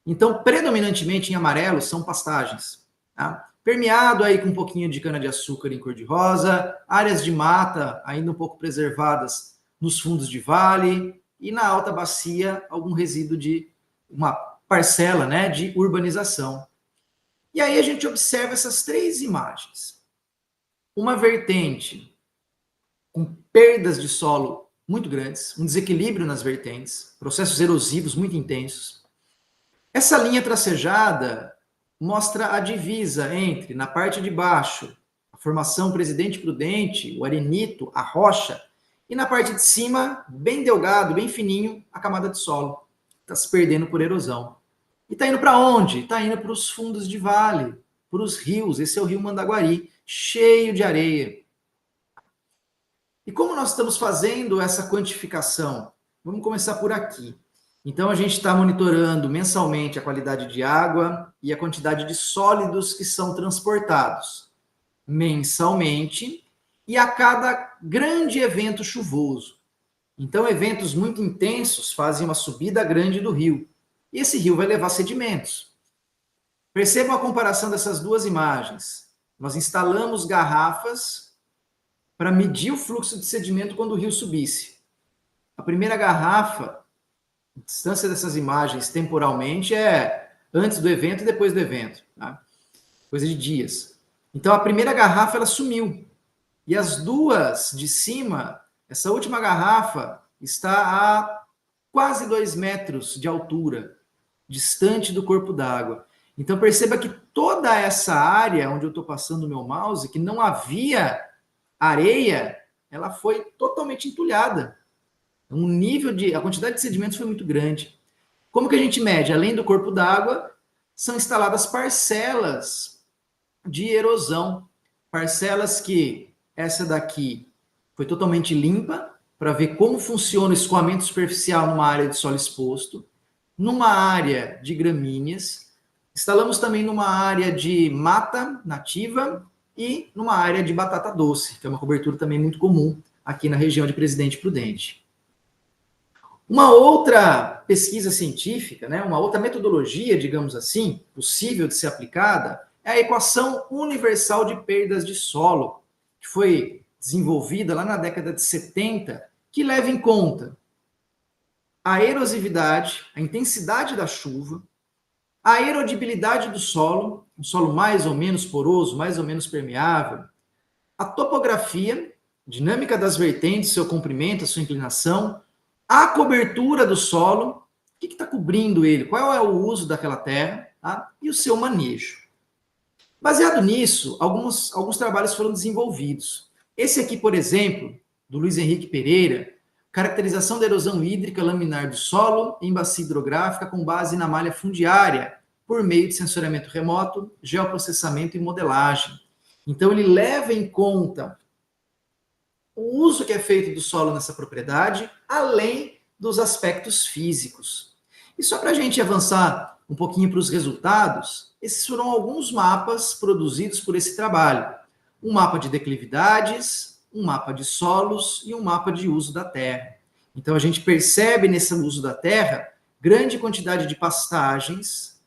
S1: Então, predominantemente em amarelo são pastagens, tá? Permeado aí com um pouquinho de cana-de-açúcar em cor-de-rosa, áreas de mata ainda um pouco preservadas nos fundos de vale e na alta bacia algum resíduo de uma parcela, né, de urbanização. E aí a gente observa essas três imagens. Uma vertente com perdas de solo muito grandes, um desequilíbrio nas vertentes, processos erosivos muito intensos. Essa linha tracejada mostra a divisa entre, na parte de baixo, a formação Presidente Prudente, o arenito, a rocha, e na parte de cima, bem delgado, bem fininho, a camada de solo. Está se perdendo por erosão. E está indo para onde? Está indo para os fundos de vale, para os rios. Esse é o rio Mandaguari, cheio de areia. E como nós estamos fazendo essa quantificação? Vamos começar por aqui. Então, a gente está monitorando mensalmente a qualidade de água e a quantidade de sólidos que são transportados mensalmente e a cada grande evento chuvoso. Então, eventos muito intensos fazem uma subida grande do rio. E esse rio vai levar sedimentos. Percebam a comparação dessas duas imagens. Nós instalamos garrafas para medir o fluxo de sedimento quando o rio subisse. A primeira garrafa, a distância dessas imagens temporalmente é antes do evento e depois do evento, tá? Coisa de dias. Então, a primeira garrafa ela sumiu. E as duas de cima, essa última garrafa está a quase 2 metros de altura, distante do corpo d'água. Então perceba que toda essa área onde eu estou passando o meu mouse, que não havia areia, ela foi totalmente entulhada. A quantidade de sedimentos foi muito grande. Como que a gente mede? Além do corpo d'água, são instaladas parcelas de erosão. Parcelas que essa daqui foi totalmente limpa, para ver como funciona o escoamento superficial numa área de solo exposto, numa área de gramíneas, instalamos também numa área de mata nativa e numa área de batata doce, que é uma cobertura também muito comum aqui na região de Presidente Prudente. Uma outra pesquisa científica, né, uma outra metodologia, digamos assim, possível de ser aplicada, é a equação universal de perdas de solo, que foi desenvolvida lá na década de 70, que leva em conta a erosividade, a intensidade da chuva, a erodibilidade do solo, um solo mais ou menos poroso, mais ou menos permeável, a topografia, dinâmica das vertentes, seu comprimento, a sua inclinação, a cobertura do solo, o que está cobrindo ele, qual é o uso daquela terra, tá? E o seu manejo. Baseado nisso, alguns trabalhos foram desenvolvidos. Esse aqui, por exemplo, do Luiz Henrique Pereira, caracterização da erosão hídrica laminar do solo em bacia hidrográfica com base na malha fundiária, por meio de sensoriamento remoto, geoprocessamento e modelagem. Então, ele leva em conta o uso que é feito do solo nessa propriedade, além dos aspectos físicos. E só para a gente avançar um pouquinho para os resultados, esses foram alguns mapas produzidos por esse trabalho. Um mapa de declividades, um mapa de solos e um mapa de uso da terra. Então, a gente percebe nesse uso da terra grande quantidade de pastagens,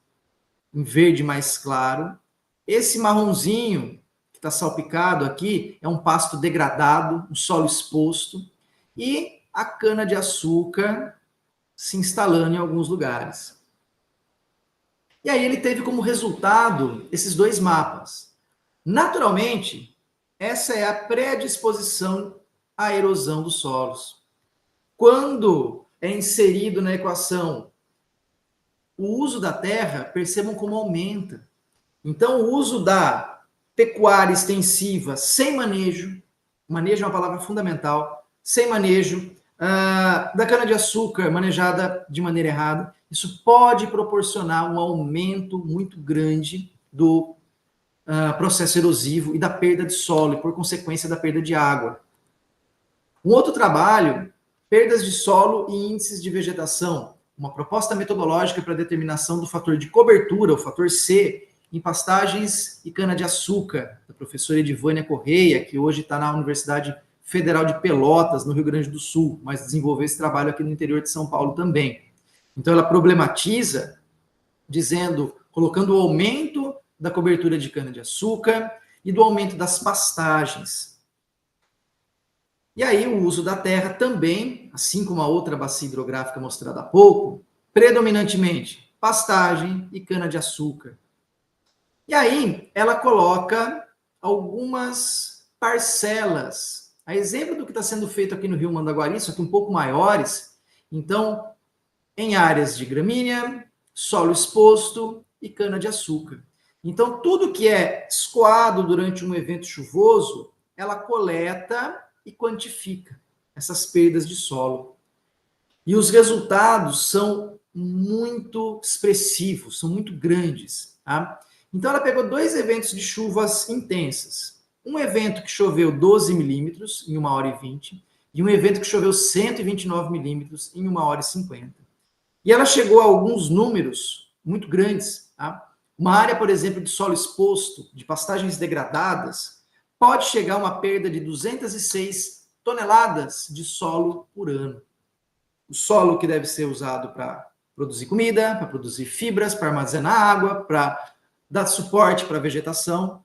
S1: em verde mais claro. Esse marronzinho que está salpicado aqui é um pasto degradado, um solo exposto, e a cana-de-açúcar se instalando em alguns lugares. E aí ele teve como resultado esses dois mapas. Naturalmente, essa é a predisposição à erosão dos solos. Quando é inserido na equação o uso da terra, percebam como aumenta. Então, o uso da pecuária extensiva sem manejo, manejo é uma palavra fundamental, sem manejo, da cana-de-açúcar manejada de maneira errada, isso pode proporcionar um aumento muito grande do processo erosivo e da perda de solo, e por consequência da perda de água. Um outro trabalho, perdas de solo e índices de vegetação, uma proposta metodológica para determinação do fator de cobertura, o fator C, em pastagens e cana-de-açúcar, da professora Edivânia Correia, que hoje está na Universidade Federal de Pelotas, no Rio Grande do Sul, mas desenvolveu esse trabalho aqui no interior de São Paulo também. Então, ela problematiza, dizendo, colocando o aumento da cobertura de cana-de-açúcar e do aumento das pastagens. E aí, o uso da terra também, assim como a outra bacia hidrográfica mostrada há pouco, predominantemente pastagem e cana-de-açúcar. E aí, ela coloca algumas parcelas. A exemplo do que está sendo feito aqui no Rio Mandaguari, só que um pouco maiores. Então, em áreas de gramínea, solo exposto e cana-de-açúcar. Então, tudo que é escoado durante um evento chuvoso, ela coleta e quantifica essas perdas de solo. E os resultados são muito expressivos, são muito grandes. Tá? Então, ela pegou 2 eventos de chuvas intensas. Um evento que choveu 12 milímetros em 1h20 e um evento que choveu 129 milímetros em 1h50. E ela chegou a alguns números muito grandes. Tá? Uma área, por exemplo, de solo exposto, de pastagens degradadas, pode chegar a uma perda de 206 toneladas de solo por ano. O solo que deve ser usado para produzir comida, para produzir fibras, para armazenar água, para dar suporte para a vegetação.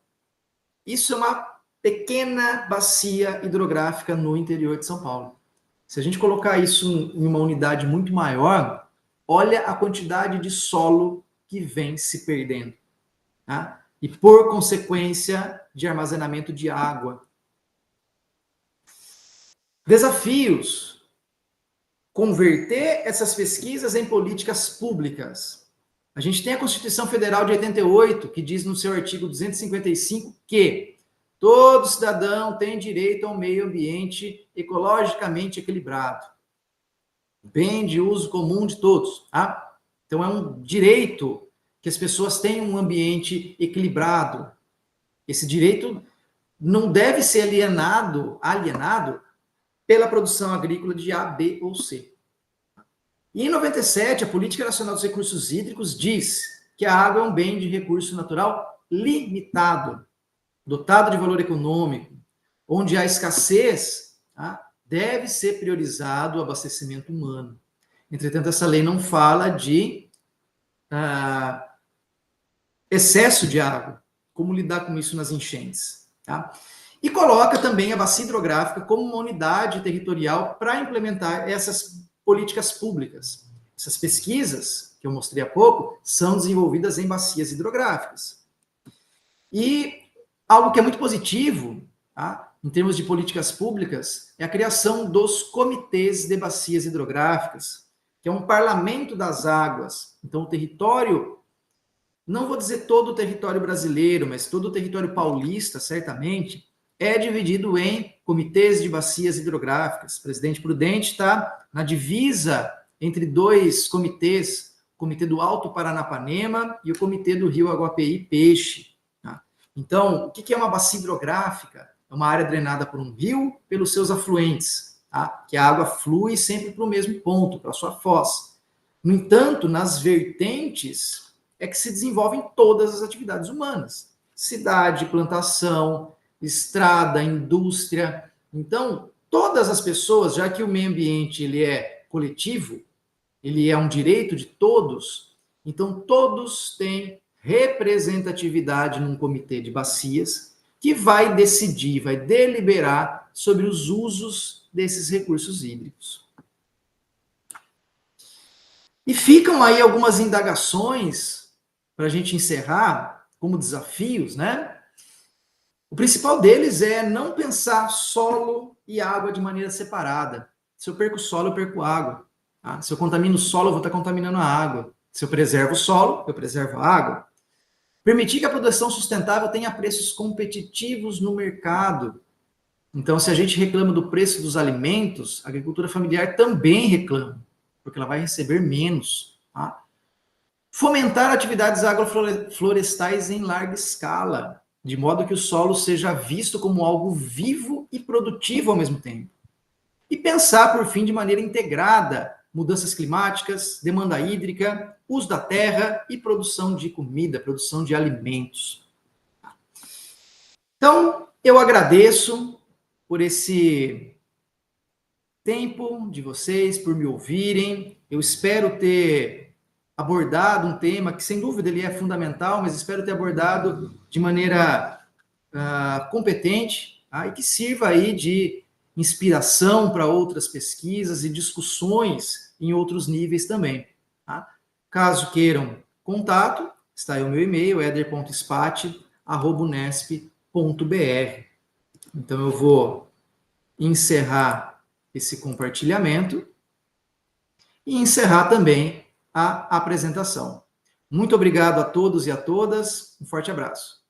S1: Isso é uma pequena bacia hidrográfica no interior de São Paulo. Se a gente colocar isso em uma unidade muito maior, olha a quantidade de solo que vem se perdendo. Tá? E por consequência de armazenamento de água. Desafios. Converter essas pesquisas em políticas públicas. A gente tem a Constituição Federal de 88, que diz no seu artigo 255 que todo cidadão tem direito a um meio ambiente ecologicamente equilibrado. Bem de uso comum de todos. Tá? Então, é um direito que as pessoas tenham um ambiente equilibrado. Esse direito não deve ser alienado pela produção agrícola de A, B ou C. E em 97, a Política Nacional dos Recursos Hídricos diz que a água é um bem de recurso natural limitado, dotado de valor econômico, onde há escassez, tá? Deve ser priorizado o abastecimento humano. Entretanto, essa lei não fala de excesso de água, como lidar com isso nas enchentes. Tá? E coloca também a bacia hidrográfica como uma unidade territorial para implementar essas políticas públicas. Essas pesquisas, que eu mostrei há pouco, são desenvolvidas em bacias hidrográficas. E algo que é muito positivo, tá? Em termos de políticas públicas, é a criação dos comitês de bacias hidrográficas, que é um parlamento das águas. Então, o território, não vou dizer todo o território brasileiro, mas todo o território paulista, certamente, é dividido em comitês de bacias hidrográficas. O Presidente Prudente está na divisa entre 2 comitês, o Comitê do Alto Paranapanema e o Comitê do Rio Aguapeí-Peixe. Tá? Então, o que é uma bacia hidrográfica? É uma área drenada por um rio pelos seus afluentes, tá? Que a água flui sempre para o mesmo ponto, para a sua foz. No entanto, nas vertentes é que se desenvolvem todas as atividades humanas. Cidade, plantação, estrada, indústria. Então, todas as pessoas, já que o meio ambiente ele é coletivo, ele é um direito de todos, então todos têm representatividade num comitê de bacias que vai decidir, vai deliberar sobre os usos desses recursos hídricos. E ficam aí algumas indagações para a gente encerrar como desafios, né? O principal deles é não pensar solo e água de maneira separada. Se eu perco solo, eu perco água. Tá? Se eu contamino o solo, eu vou estar contaminando a água. Se eu preservo o solo, eu preservo a água. Permitir que a produção sustentável tenha preços competitivos no mercado. Então, se a gente reclama do preço dos alimentos, a agricultura familiar também reclama, porque ela vai receber menos. Tá? Fomentar atividades agroflorestais em larga escala, de modo que o solo seja visto como algo vivo e produtivo ao mesmo tempo. E pensar, por fim, de maneira integrada, mudanças climáticas, demanda hídrica, uso da terra e produção de comida, produção de alimentos. Então, eu agradeço por esse tempo de vocês, por me ouvirem. Eu espero ter abordado um tema que, sem dúvida, ele é fundamental, mas espero ter abordado de maneira competente, e que sirva aí de inspiração para outras pesquisas e discussões em outros níveis também. Tá? Caso queiram contato, está aí o meu e-mail, eder.spati@unesp.br. Então eu vou encerrar esse compartilhamento e encerrar também a apresentação. Muito obrigado a todos e a todas, um forte abraço.